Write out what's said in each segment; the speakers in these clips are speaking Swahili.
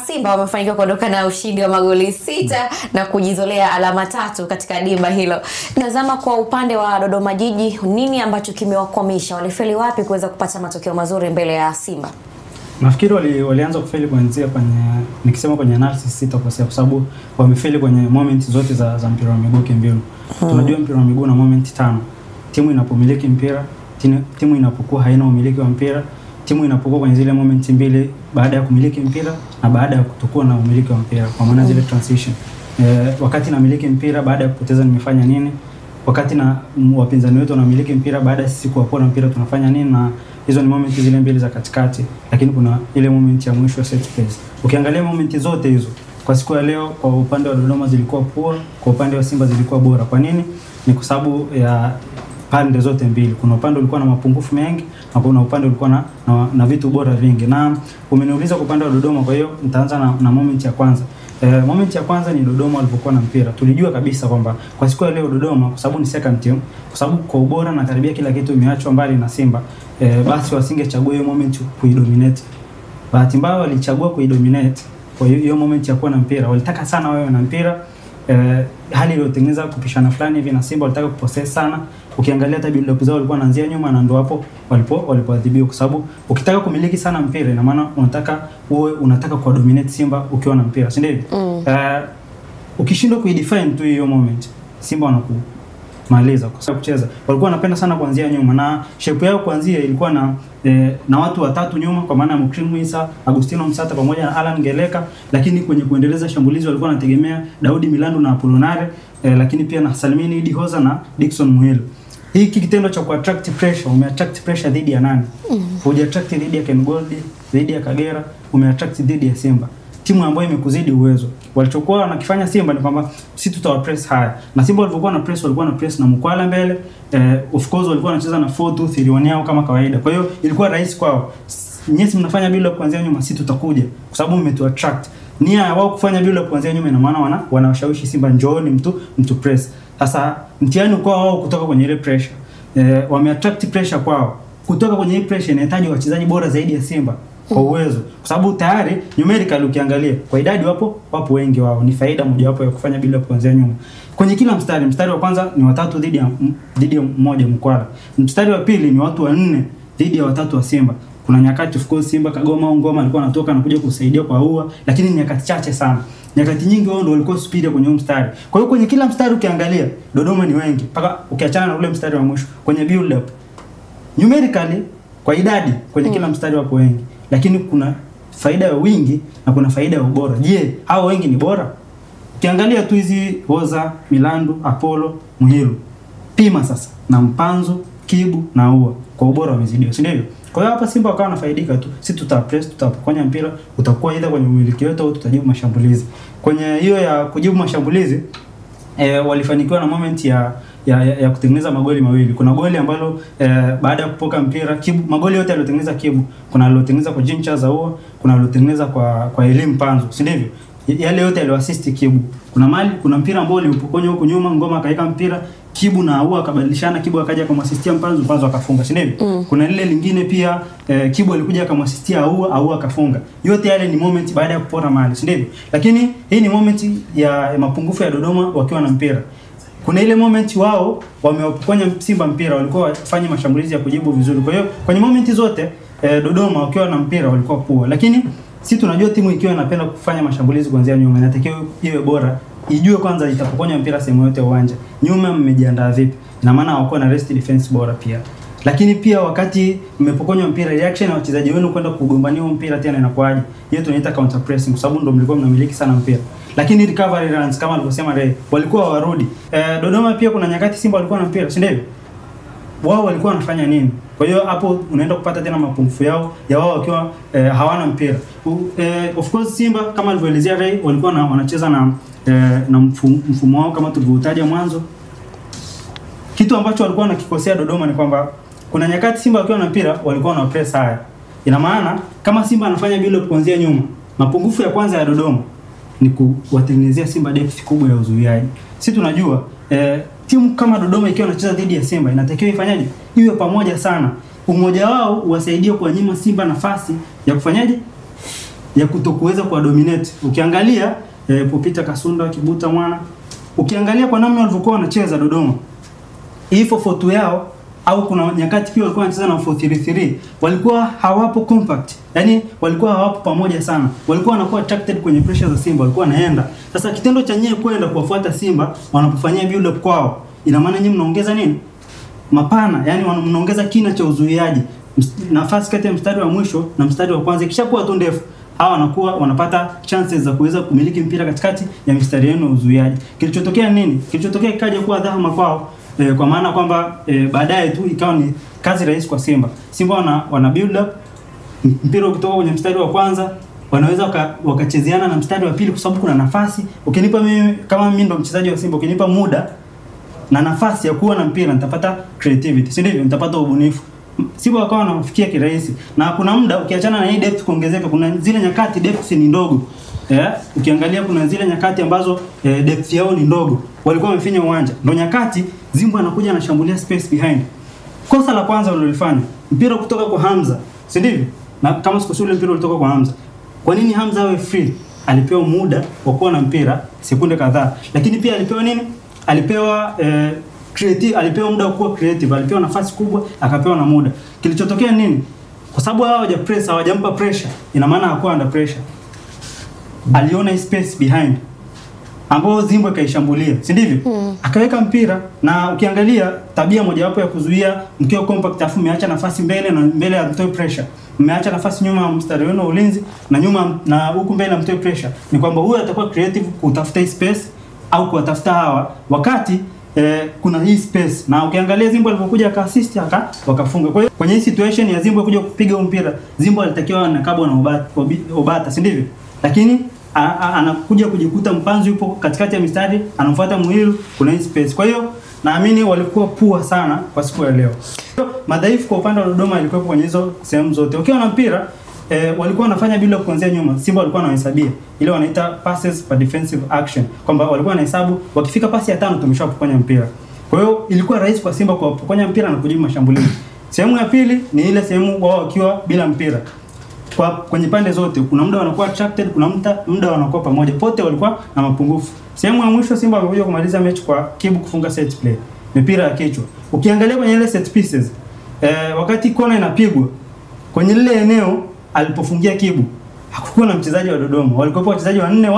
Simba wamefanikiwa kuondoka na ushindi wa magoli 6 na kujizolea alama 3 katika dimba hilo. Tazama kwa upande wa Dodoma Jiji, nini ambacho kimewakwamisha? Walifeli wapi kuweza kupata matokeo mazuri mbele ya Simba? Nafikiri walianza kufeli kuanzia nikisema kwenye analysis sitakosea kwa sababu wamefeli kwenye moment zote za mpira wa miguu kimbiu. Tunajua mpira wa miguu na moment 5. Timu inapomiliki mpira, timu inapokuwa haina umiliki wa mpira, timu inapokuwa kwenye zile moment mbili baada ya kumiliki mpira na baada ya kutokuwa na umiliki wa mpira, kwa maana zile transition. Wakati namiliki mpira baada ya kupoteza nimefanya nini? Wakati na wapinzani wetu wanamiliki mpira baada ya sisi kuwa na mpira tunafanya nini? Na hizo ni moment zile mbili za katikati, lakini kuna ile moment ya mwisho set piece. Ukiangalia moment zote hizo kwa siku ya leo, kwa upande wa Dodoma zilikuwa poor, kwa upande wa Simba zilikuwa bora. Kwa nini? Ni kwa sababu ya pande zote mbili. Kuna upande ulikuwa na mapungufu mengi na kuna upande ulikuwa na vitu bora vingi. Na umeniuliza kwa upande wa Dodoma, kwa hiyo nitaanza na moment ya kwanza. Moment ya kwanza ni Dodoma walipokuwa na mpira. Tulijua kabisa kwamba kwa siku ya leo Dodoma, kwa sababu ni second team, kwa sababu kwa ubora na karibia kila kitu imeachwa mbali na Simba, basi wasingechagua hiyo moment kuidominate. Bahati mbaya walichagua kuidominate. Kwa hiyo moment ya kuwa na mpira, walitaka sana wawe na mpira. Hali iliyotengeneza kupishana fulani hivi na Simba, walitaka kupossess sana. Ukiangalia hata build up zao walikuwa wanaanzia nyuma na ndio hapo walipoadhibiwa, kwa sababu ukitaka kumiliki sana mpira ina maana unataka kwa dominate Simba ukiwa na mpira, si ndivyo? Ukishindwa kuidefine tu hiyo moment, Simba wanakumaliza kwa sababu kucheza. Walikuwa wanapenda sana kuanzia nyuma na shape yao kuanzia ilikuwa na watu watatu nyuma, kwa maana Mukrimu Isa, Agustino Msata pamoja na Alan Geleka, lakini kwenye kuendeleza shambulizi walikuwa wanategemea Daudi Milando na Apolonare, lakini pia na Salmini Idi Hoza na Dickson Muhilo. Hiki kitendo cha kuattract pressure, umeattract pressure dhidi ya nani? Hujaattract dhidi ya Ken Gold, dhidi ya Kagera, umeattract dhidi ya Simba. Timu ambayo imekuzidi uwezo. Walichokuwa wanakifanya Simba ni kwamba sisi tutawapress haya. Na Simba walikuwa na press na Mkwala mbele. Of course walikuwa wanacheza na 4-2-3-1 yao kama kawaida. Kwa hiyo ilikuwa rahisi kwao. Nyinyi mnafanya build up kuanzia nyuma, sisi tutakuja kwa sababu mmetuattract. Nia wao kufanya build up kuanzia nyuma ina maana wanawashawishi Simba njooni mtu press. Sasa mtihani kwa wao kutoka kwenye ile pressure. Wameattract pressure kwao. Kutoka kwenye ile pressure inahitaji wachezaji bora zaidi ya Simba kwa uwezo, kwa sababu tayari numerical ukiangalia kwa idadi wapo wengi wao. Ni faida moja wapo ya kufanya build up kuanzia nyuma. Kwenye kila mstari wa kwanza ni watatu dhidi ya mmoja Mkwala. Mstari wa pili ni watu 4 dhidi ya watatu wa Simba. Kuna nyakati of course Simba Kagoma au Ngoma alikuwa anatoka na kuja kusaidia kwa ua, lakini nyakati chache sana. Nyakati nyingi wao ndio walikuwa speed kwenye mstari. Kwa hiyo kwenye kila mstari ukiangalia Dodoma ni wengi, mpaka ukiachana na ule mstari wa mwisho kwenye build up. Numerically kwa idadi kwenye kila mstari wapo wengi, lakini kuna faida ya wingi na kuna faida ya ubora. Je, hao wengi ni bora? Ukiangalia tu hizi Hoza, Milando, Apollo, Muhilo, pima sasa na Mpanzu, Kibu na Ua, kwa ubora wamezidiwa, si ndivyo? Kwa hiyo hapa Simba wakawa wanafaidika tu. Sisi tutapress, tutapokonya mpira, utakuwa aidha kwenye umiliki wetu au tutajibu mashambulizi. Kwenye hiyo ya kujibu mashambulizi walifanikiwa na moment ya kutengeneza magoli mawili. Kuna goli ambalo baada ya kupoka mpira Kibu, magoli yote aliyotengeneza Kibu, kuna aliyotengeneza kwa Jincha Zaua, kuna aliyotengeneza kwa Elim Panzo, si ndivyo? Yale yote aliyoassist Kibu. Kuna mpira ambao ulipokonya huko nyuma, Ngoma akaika mpira, Kibu na Aua akabadilishana, Kibu akaja akamasistia Panzo akafunga, si ndivyo? Kuna lile lingine pia Kibu alikuja akamasistia Aua akafunga. Yote yale ni moment baada ya kupora mali, si ndivyo? Lakini hii ni moment ya mapungufu ya Dodoma wakiwa na mpira. Kuna ile moment wao wamewapokonya Simba mpira, walikuwa wafanye mashambulizi ya kujibu vizuri. Kwa hiyo kwenye moment zote Dodoma wakiwa na mpira walikuwa poa. Lakini sisi tunajua timu ikiwa inapenda kufanya mashambulizi kuanzia nyuma inatakiwa iwe bora. Ijue kwanza itapokonya mpira sehemu yote uwanja, nyuma mmejiandaa vipi? Na maana hawakuwa na rest defense bora pia. Lakini pia wakati mmepokonywa mpira, reaction ya wachezaji wenu kwenda kugombania mpira tena inakuaje? Hiyo tunaita counter pressing, kwa sababu ndio mlikuwa mnamiliki sana mpira. Lakini recovery runs kama alivyosema Ray, walikuwa warudi. Dodoma pia kuna nyakati Simba walikuwa na mpira, si ndivyo? Wao walikuwa wanafanya nini? Kwa hiyo hapo unaenda kupata tena mapungufu yao ya wao wakiwa hawana mpira. Of course Simba kama alivyoelezea Ray walikuwa wanacheza na mfumo wao kama tulivyotaja mwanzo. Kitu ambacho walikuwa wanakikosea Dodoma ni kwamba kuna nyakati Simba wakiwa na mpira walikuwa na press haya. Ina maana kama Simba anafanya build up kuanzia nyuma, mapungufu ya kwanza ya Dodoma ni kuwatengenezea Simba depth kubwa ya uzuiaji. Sisi tunajua timu kama Dodoma ikiwa inacheza dhidi ya Simba inatakiwa ifanyaje? Iwe pamoja sana. Umoja wao uwasaidie kuwanyima Simba nafasi ya kufanyaje? ya kutokuweza kwa dominate. Ukiangalia Popita Kasunda, Kibuta Mwana, ukiangalia kwa namna walivyokuwa wanacheza Dodoma, hii 4-4-2 yao au kuna nyakati pia walikuwa wanacheza na 4-3-3, walikuwa hawapo compact. Yaani walikuwa hawapo pamoja sana. Walikuwa wanakuwa attracted kwenye pressure za Simba, walikuwa wanaenda. Sasa kitendo cha nyewe kwenda kuwafuata Simba wanapofanyia build up kwao, ina maana nyinyi mnaongeza nini? Mapana, yani mnaongeza kina cha uzuiaji. Nafasi kati ya mstari wa mwisho na mstari wa kwanza ikishakuwa tu ndefu, hawa wanakuwa wanapata chances za kuweza kumiliki mpira katikati ya mistari yenu ya uzuiaji. Kilichotokea nini? Kilichotokea kikaja kuwa dhahama kwao, kwa maana kwamba baadaye tu ikawa ni kazi rahisi kwa Simba. Simba wana build up mpira ukitoka kwenye mstari wa kwanza, wanaweza wakachezeana na mstari wa pili kwa sababu kuna nafasi. Ukinipa mimi kama mimi ndo mchezaji wa Simba, ukinipa muda na nafasi ya kuwa na mpira, nitapata creativity, si ndivyo? Nitapata ubunifu. Simba wakawa wanafikia kirahisi. Na kuna muda ukiachana na hii depth kuongezeka, kuna zile nyakati depth ni ndogo. Ukiangalia kuna zile nyakati ambazo depth yao ni ndogo. Walikuwa wamefinya uwanja. Ndio nyakati Zimbo anakuja anashambulia space behind. Kosa la kwanza walilofanya, mpira kutoka kwa Hamza, si ndivyo? Na kama sikosuli mpira ulitoka kwa Hamza. Kwa nini Hamza awe free? Alipewa muda wa kuwa na mpira sekunde kadhaa. Lakini pia alipewa nini? Alipewa creative, alipewa muda wa kuwa creative, alipewa nafasi kubwa, akapewa na muda. Kilichotokea nini? Kwa sababu hao hawajampa pressure, ina maana hakuwa under pressure. Aliona space behind ambao Zimbo kaishambulia, si ndivyo? Akaweka mpira, na ukiangalia tabia mojawapo ya kuzuia mkeo compact, afu umeacha nafasi mbele na mbele ya mtoe pressure. Mmeacha nafasi nyuma ya mstari wenu wa ulinzi na nyuma na huku mbele mtoe pressure. Ni kwamba huyu atakuwa creative kutafuta space au kuwatafuta hawa wakati kuna hii space. Na ukiangalia Zimbo alipokuja akaasist wakafunga. Kwa hiyo kwenye hii situation ya Zimbo kuja kupiga mpira, Zimbo alitakiwa na Kabo na Obata, si ndivyo? Lakini anakuja kujikuta Mpanzu yupo katikati ya mistari, anamfuata Muhilu, kuna hii space. Kwa hiyo naamini walikuwa pua sana kwa siku ya leo. Madhaifu kwa upande wa Dodoma ilikuwa kwenye hizo sehemu zote. Ukiwa na mpira walikuwa wanafanya bila kuanzia nyuma. Simba walikuwa wanahesabia ile wanaita passes per defensive action, kwamba walikuwa wanahesabu wakifika pasi ya 5 tumeshapokonya mpira. Kwa hiyo ilikuwa rahisi kwa Simba kupokonya mpira na kujibu mashambulizi. Sehemu ya pili ni ile sehemu wao wakiwa bila mpira. Kwenye pande zote kuna muda wanakuwa attracted, kuna muda wanakuwa pamoja. Pote walikuwa na mapungufu. Sehemu ya mwisho Simba wamekuja kumaliza mechi kwa Kibu kufunga set play, mipira ya kichwa. Ukiangalia kwenye ile set pieces, wakati kona inapigwa kwenye lile eneo alipofungia Kibu, hakukuwa na mchezaji wa Dodoma. Walikuwa wachezaji wanne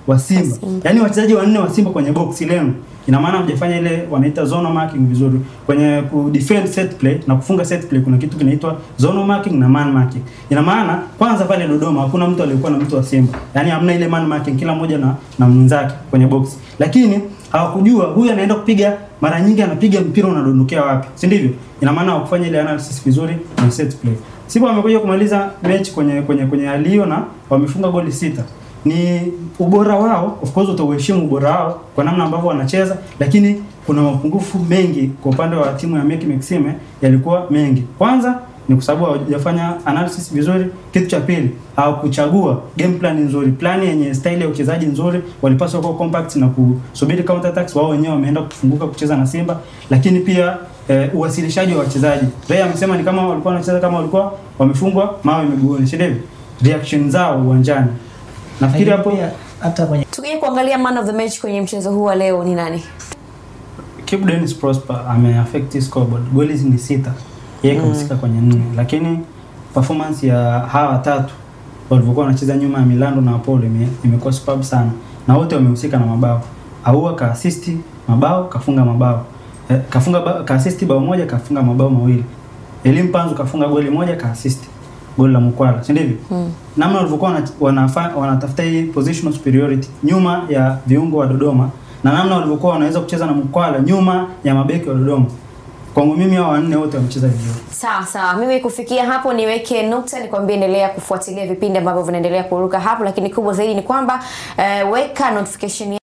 wa Simba. Yaani wachezaji wanne wa Simba kwenye box lenu. Ina maana mjafanya ile wanaita zone marking vizuri. Kwenye ku defend set play na kufunga set play kuna kitu kinaitwa zone marking na man marking. Ina maana kwanza pale Dodoma hakuna mtu aliyekuwa na mtu wa Simba. Yaani hamna ile man marking, kila mmoja na mwenzake kwenye box. Lakini hawakujua huyu anaenda kupiga, mara nyingi anapiga mpira unadondokea wapi, si ndivyo? Ina maana hawakufanya ile analysis vizuri na set play. Simba wamekuja kumaliza mechi kwenye hali hiyo na wamefunga goli 6. Ni ubora wao, of course utauheshimu ubora wao kwa namna ambavyo wanacheza, lakini kuna mapungufu mengi kwa upande wa timu ya Meki Maxime, yalikuwa mengi. Kwanza ni kwa sababu hawajafanya analysis vizuri. Kitu cha pili, hawakuchagua game plan nzuri, plan yenye style ya uchezaji nzuri. Walipaswa kuwa compact na kusubiri counter attacks, wao wenyewe wameenda kufunguka kucheza na Simba. Lakini pia uwasilishaji wa wachezaji, Ray amesema ni kama walikuwa wanacheza kama walikuwa wamefungwa mawe miguuni, si ndivyo? Reaction zao uwanjani, nafikiri hapo hata kwenye tukija kuangalia man of the match kwenye mchezo huu wa leo ni nani? Kibu Dennis Prosper ameaffect scoreboard. Goli ni 6. Yeye kahusika kwenye 4. Lakini performance ya hawa watatu walivyokuwa wanacheza nyuma ya Milando na Apollo imekuwa superb sana. Na wote wamehusika na mabao. Aua ka assist mabao, kafunga mabao. Ka assist bao moja, kafunga mabao mawili. Elim Panzu kafunga goli moja, ka assist goli la Mkwala, si ndivyo? Namna walivyokuwa wanatafuta hii positional superiority nyuma ya viungo wa Dodoma, na namna walivyokuwa wanaweza kucheza na Mkwala nyuma ya mabeki wa Dodoma. Kwangu mimi hao wanne wote wamecheza vizuri. Sawa. Mimi kufikia hapo niweke nukta, nikwambie endelea kufuatilia vipindi ambavyo vinaendelea kuruka hapo, lakini kubwa zaidi ni kwamba weka notification